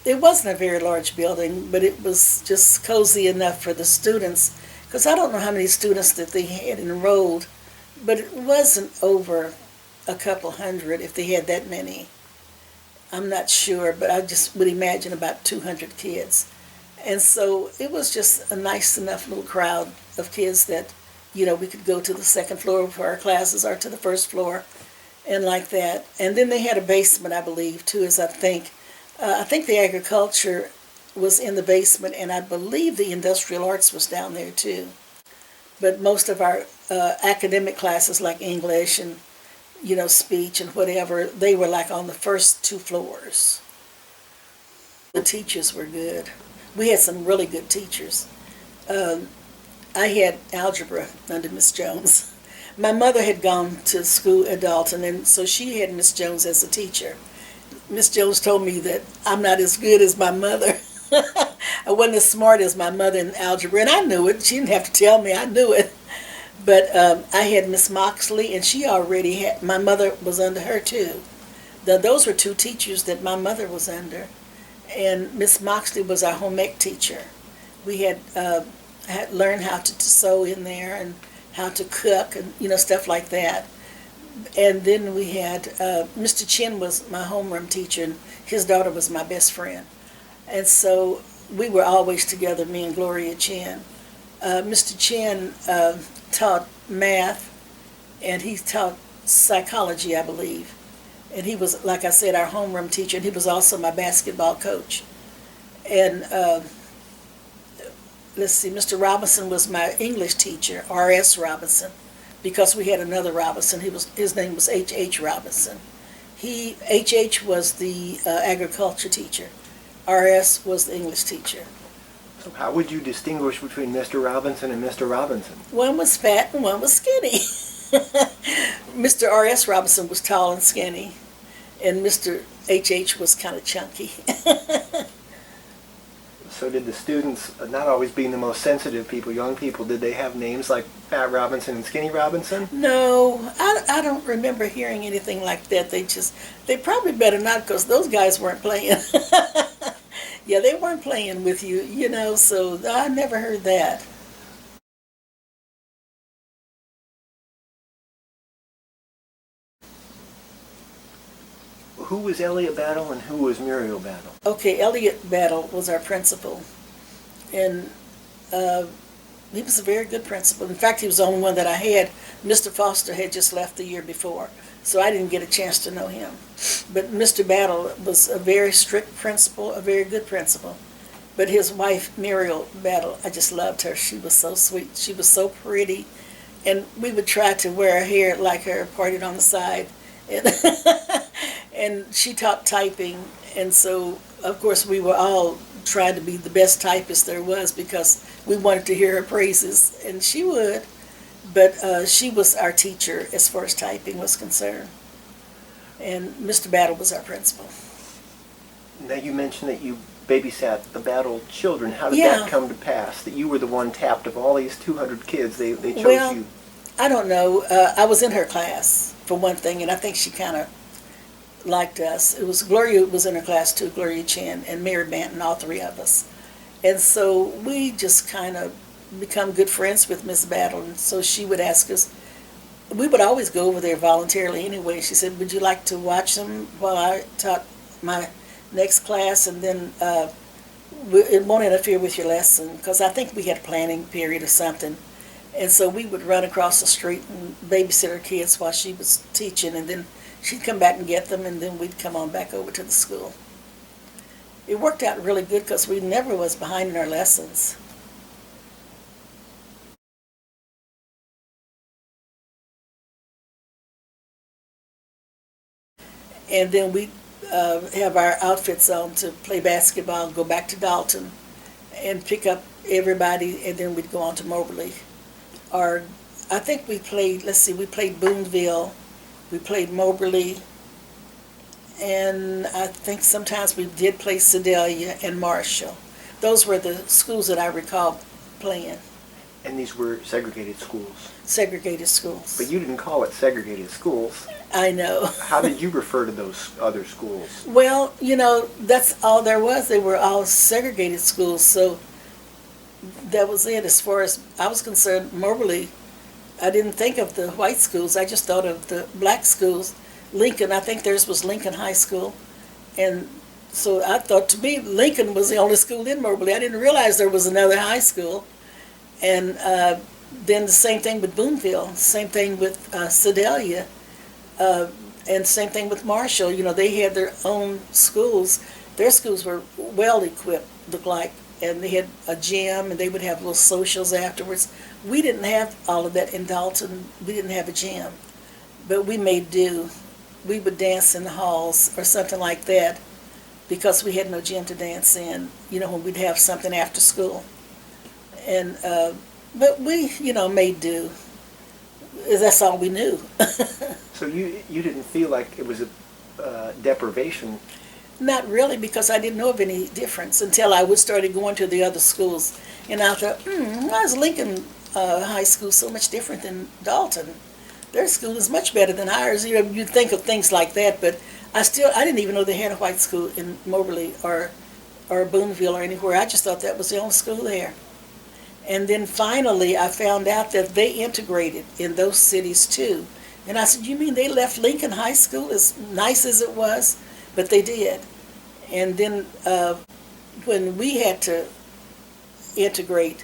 It wasn't a very large building, but it was just cozy enough for the students, because I don't know how many students that they had enrolled, but it wasn't over a couple hundred if they had that many. I'm not sure, but I just would imagine about 200 kids. And so it was just a nice enough little crowd of kids that, we could go to the second floor for our classes or to the first floor and like that. And then they had a basement, I believe, too, as I think. I think the agriculture was in the basement, and I believe the industrial arts was down there too. But most of our academic classes, like English and speech and whatever, they were like on the first two floors. The teachers were good. We had some really good teachers. Um, I had algebra under Miss Jones. My mother had gone to school at Dalton, and so she had Miss Jones as a teacher. Miss Jones told me that I'm not as good as my mother. I wasn't as smart as my mother in algebra, and I knew it. She didn't have to tell me, I knew it. But I had Miss Moxley, and she already had, my mother was under her too. Those were two teachers that my mother was under. And Miss Moxley was our home ec teacher. We had learned how to sew in there and how to cook and stuff like that. And then we had Mr. Chin was my homeroom teacher, and his daughter was my best friend. And so we were always together, me and Gloria Chin. Mr. Chin taught math, and he taught psychology, I believe. And he was, like I said, our homeroom teacher, and he was also my basketball coach. And let's see, Mr. Robinson was my English teacher, R.S. Robinson, because we had another Robinson. His name was H.H. Robinson. H.H. was the agriculture teacher. R.S. was the English teacher. So how would you distinguish between Mr. Robinson and Mr. Robinson? One was fat and one was skinny. Mr. R.S. Robinson was tall and skinny, and Mr. H.H. was kind of chunky. So did the students, not always being the most sensitive people, young people, did they have names like Fat Robinson and Skinny Robinson? No, I don't remember hearing anything like that. They probably better not, because those guys weren't playing. Yeah, they weren't playing with you, so I never heard that. Who was Elliot Battle and who was Muriel Battle? Okay, Elliot Battle was our principal, and uh, he was a very good principal. In fact, he was the only one that I had. Mr. Foster had just left the year before, so I didn't get a chance to know him. But Mr. Battle was a very strict principal, a very good principal. But his wife, Muriel Battle, I just loved her. She was so sweet. She was so pretty. And we would try to wear her hair like her, parted on the side. And, and she taught typing. And so, of course, we were all trying to be the best typist there was, because we wanted to hear her praises. And she would. But she was our teacher as far as typing was concerned. And Mr. Battle was our principal. Now you mentioned that you babysat the Battle children. How did Yeah. that come to pass, that you were the one tapped of all these 200 kids, they chose Well, you? I don't know. I was in her class, for one thing, and I think she kind of liked us. It was Gloria was in her class too, Gloria Chin and Mary Banton, all three of us. And so we just kind of become good friends with Miss Battle, and so she would ask us. We would always go over there voluntarily anyway. She said, "Would you like to watch them while I taught my next class, and then it won't interfere with your lesson," because I think we had a planning period or something. And so we would run across the street and babysit our kids while she was teaching, and then she'd come back and get them, and then we'd come on back over to the school. It worked out really good because we never was behind in our lessons. And then we have our outfits on to play basketball, go back to Dalton, and pick up everybody, and then we'd go on to Moberly. Or I think we played, let's see, we played Boonville, we played Moberly, and I think sometimes we did play Sedalia and Marshall. Those were the schools that I recall playing. And these were segregated schools. Segregated schools. But you didn't call it segregated schools. I know. How did you refer to those other schools? Well, you know, that's all there was. They were all segregated schools, so that was it. As far as I was concerned, Moberly, I didn't think of the white schools. I just thought of the black schools. Lincoln, I think theirs was Lincoln High School. And so I thought, to me, Lincoln was the only school in Moberly. I didn't realize there was another high school. And then the same thing with Boonville, same thing with Sedalia, and same thing with Marshall. You know, they had their own schools. Their schools were well equipped, looked like, and they had a gym, and they would have little socials afterwards. We didn't have all of that in Dalton. We didn't have a gym, but we made do. We would dance in the halls or something like that because we had no gym to dance in, you know, when we'd have something after school. And but we, you know, made do. That's all we knew. So you didn't feel like it was a deprivation? Not really, because I didn't know of any difference until I started going to the other schools. And I thought, why is Lincoln High School so much different than Dalton? Their school is much better than ours. You know, you'd think of things like that, but I didn't even know they had a white school in Moberly or Boonville or anywhere. I just thought that was the only school there. And then finally I found out that they integrated in those cities too. And I said, you mean they left Lincoln High School, as nice as it was? But they did. And then when we had to integrate,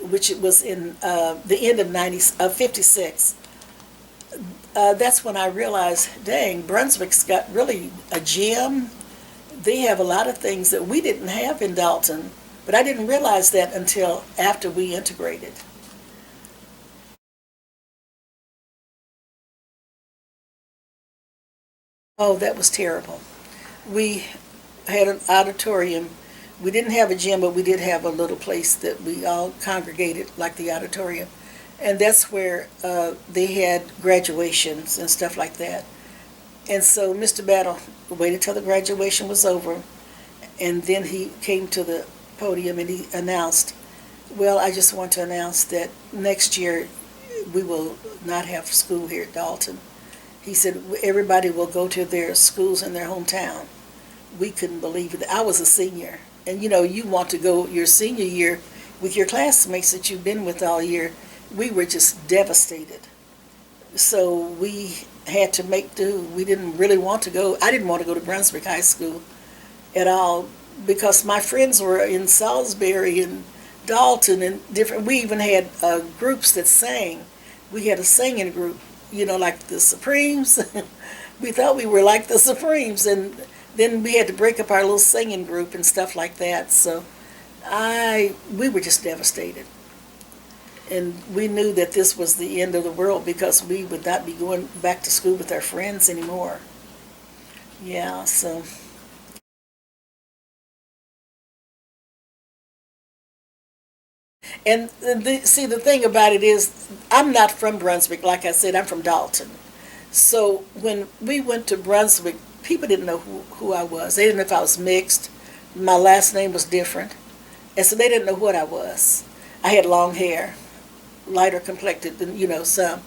which it was in the end of 56, that's when I realized, dang, Brunswick's got really a gym. They have a lot of things that we didn't have in Dalton. But I didn't realize that until after we integrated. Oh, that was terrible. We had an auditorium. We didn't have a gym, but we did have a little place that we all congregated, like the auditorium. And that's where they had graduations and stuff like that. And so Mr. Battle waited till the graduation was over, and then he came to the podium and he announced, well, I just want to announce that next year we will not have school here at Dalton. He said everybody will go to their schools in their hometown. We couldn't believe it. I was a senior, and you know, you want to go your senior year with your classmates that you've been with all year. We were just devastated. So we had to make do. We didn't really want to go. I didn't want to go to Brunswick High School at all, because my friends were in Salisbury and Dalton and different. We even had groups that sang. We had a singing group, you know, like the Supremes. We thought we were like the Supremes, and then we had to break up our little singing group and stuff like that. So we were just devastated. And we knew that this was the end of the world because we would not be going back to school with our friends anymore. Yeah, so. And see, the thing about it is, I'm not from Brunswick. Like I said, I'm from Dalton. So when we went to Brunswick, people didn't know who I was. They didn't know if I was mixed. My last name was different. And so they didn't know what I was. I had long hair, lighter complected than, you know, some.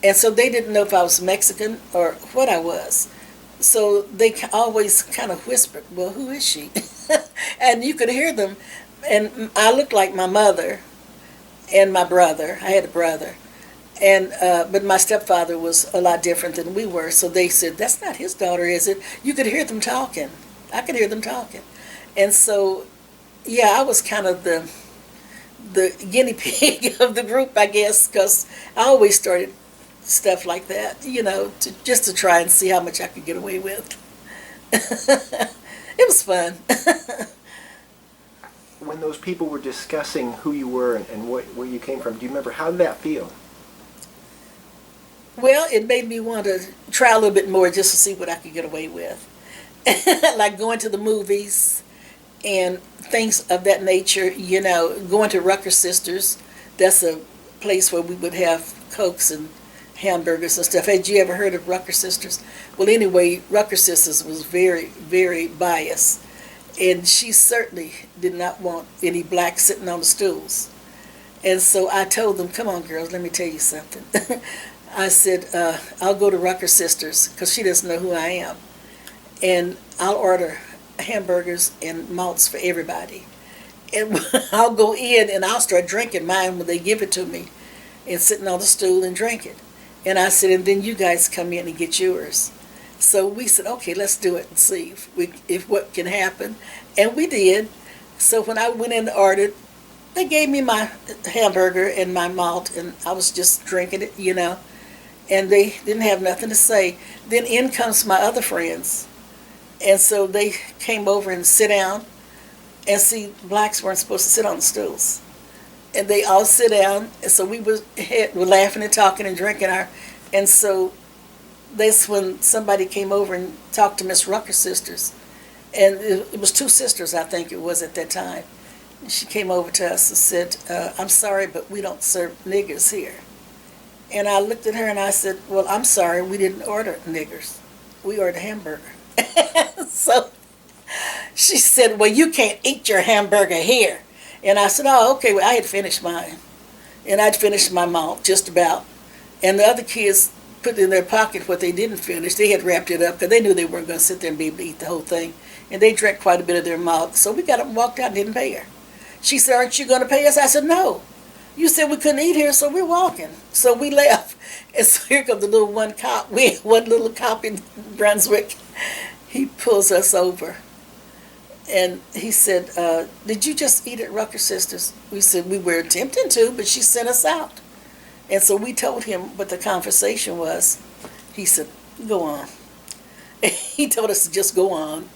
And so they didn't know if I was Mexican or what I was. So they always kind of whispered, well, who is she? And you could hear them. And I looked like my mother and my brother. I had a brother. And but my stepfather was a lot different than we were. So they said, that's not his daughter, is it? You could hear them talking. I could hear them talking. And so, yeah, I was kind of the guinea pig of the group, I guess, because I always started stuff like that, you know, just to try and see how much I could get away with. It was fun. When those people were discussing who you were and where you came from, do you remember, how did that feel? Well, it made me want to try a little bit more just to see what I could get away with. Like going to the movies and things of that nature, you know, going to Rucker Sisters. That's a place where we would have Cokes and hamburgers and stuff. Had you ever heard of Rucker Sisters? Well, anyway, Rucker Sisters was very, very biased. And she certainly did not want any blacks sitting on the stools. And so I told them, come on, girls, let me tell you something. I said, I'll go to Rucker Sisters, because she doesn't know who I am. And I'll order hamburgers and malts for everybody. And I'll go in and I'll start drinking mine when they give it to me and sitting on the stool and drink it. And I said, and then you guys come in and get yours. So we said, okay, let's do it and see if what can happen. And we did. So when I went in and ordered, they gave me my hamburger and my malt, and I was just drinking it, and they didn't have nothing to say. Then in comes my other friends, and so they came over and sit down, and see, blacks weren't supposed to sit on the stools. And they all sit down, and so we were laughing and talking and drinking and so that's when somebody came over and talked to Miss Rucker's sisters. And it was two sisters, I think it was at that time. She came over to us and said, I'm sorry, but we don't serve niggers here. And I looked at her and I said, well, I'm sorry, we didn't order niggers. We ordered a hamburger. So she said, well, you can't eat your hamburger here. And I said, oh, okay. Well, I had finished mine. And I'd finished my malt, just about. And the other kids put in their pocket what they didn't finish. They had wrapped it up because they knew they weren't going to sit there and be able to eat the whole thing. And they drank quite a bit of their malt. So we got up and walked out and didn't pay her. She said, aren't you going to pay us? I said, no. You said we couldn't eat here, so we're walking. So we left. And so here comes the little one cop. We had one little cop in Brunswick. He pulls us over. And he said, did you just eat at Rucker Sisters? We said we were attempting to, but she sent us out. And so we told him what the conversation was. He said, go on. He told us to just go on.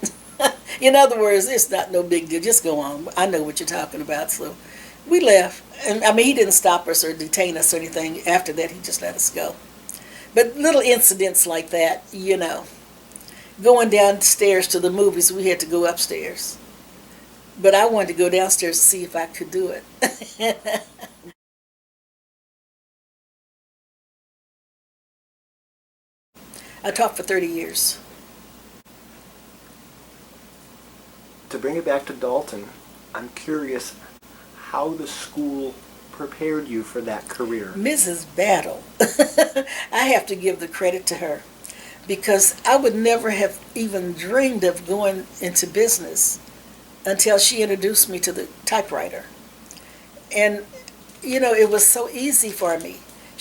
In other words, it's not no big deal. Just go on. I know what you're talking about. So we left. And I mean, he didn't stop us or detain us or anything. After that, he just let us go. But little incidents like that, Going downstairs to the movies, we had to go upstairs. But I wanted to go downstairs to see if I could do it. I taught for 30 years. To bring it back to Dalton, I'm curious how the school prepared you for that career. Mrs. Battle, I have to give the credit to her, because I would never have even dreamed of going into business until she introduced me to the typewriter. And, it was so easy for me.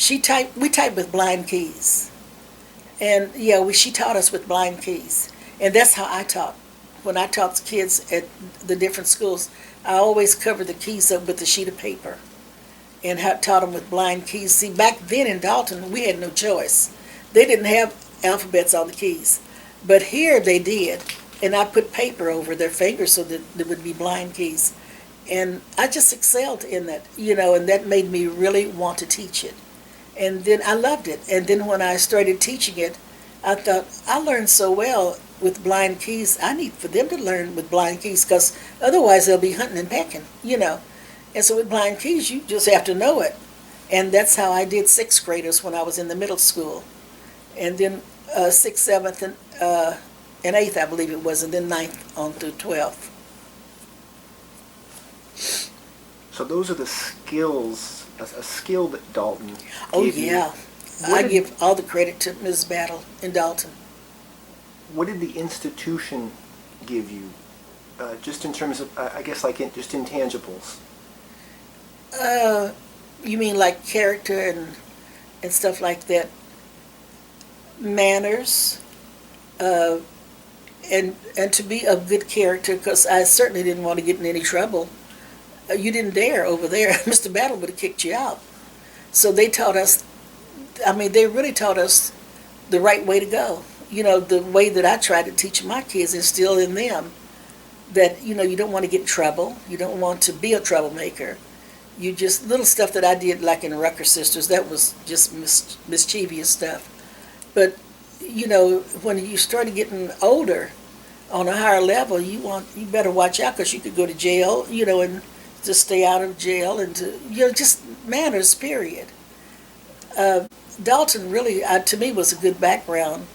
We typed with blind keys. And, she taught us with blind keys. And that's how I taught. When I taught the kids at the different schools, I always covered the keys up with a sheet of paper and taught them with blind keys. See, back then in Dalton, we had no choice. They didn't have alphabets on the keys. But here they did. And I put paper over their fingers so that there would be blind keys. And I just excelled in that, and that made me really want to teach it. And then I loved it. And then when I started teaching it, I thought, I learned so well with blind keys. I need for them to learn with blind keys, because otherwise they'll be hunting and pecking, And so with blind keys, you just have to know it. And that's how I did sixth graders when I was in the middle school. And then sixth, seventh, and eighth, I believe it was, and then ninth on through 12th. So those are the skills, a skill that Dalton Oh, gave yeah. you. I give all the credit to Ms. Battle in Dalton. What did the institution give you, just in terms of, I guess, just intangibles? You mean like character and stuff like that? Manners, and to be a good character, because I certainly didn't want to get in any trouble. You didn't dare over there. Mr. Battle would have kicked you out. So they taught us, they really taught us the right way to go. The way that I try to teach my kids, instill in them that, you don't want to get in trouble. You don't want to be a troublemaker. You just, little stuff that I did like in Rucker Sisters, that was just mischievous stuff. But, when you started getting older on a higher level, you better watch out, because you could go to jail, and to stay out of jail, and to, just manners, period. Dalton really, to me, was a good background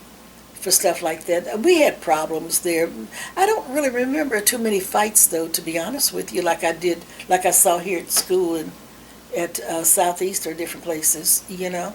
for stuff like that. We had problems there. I don't really remember too many fights, though, to be honest with you, like I saw here at school at Southeast or different places, you know.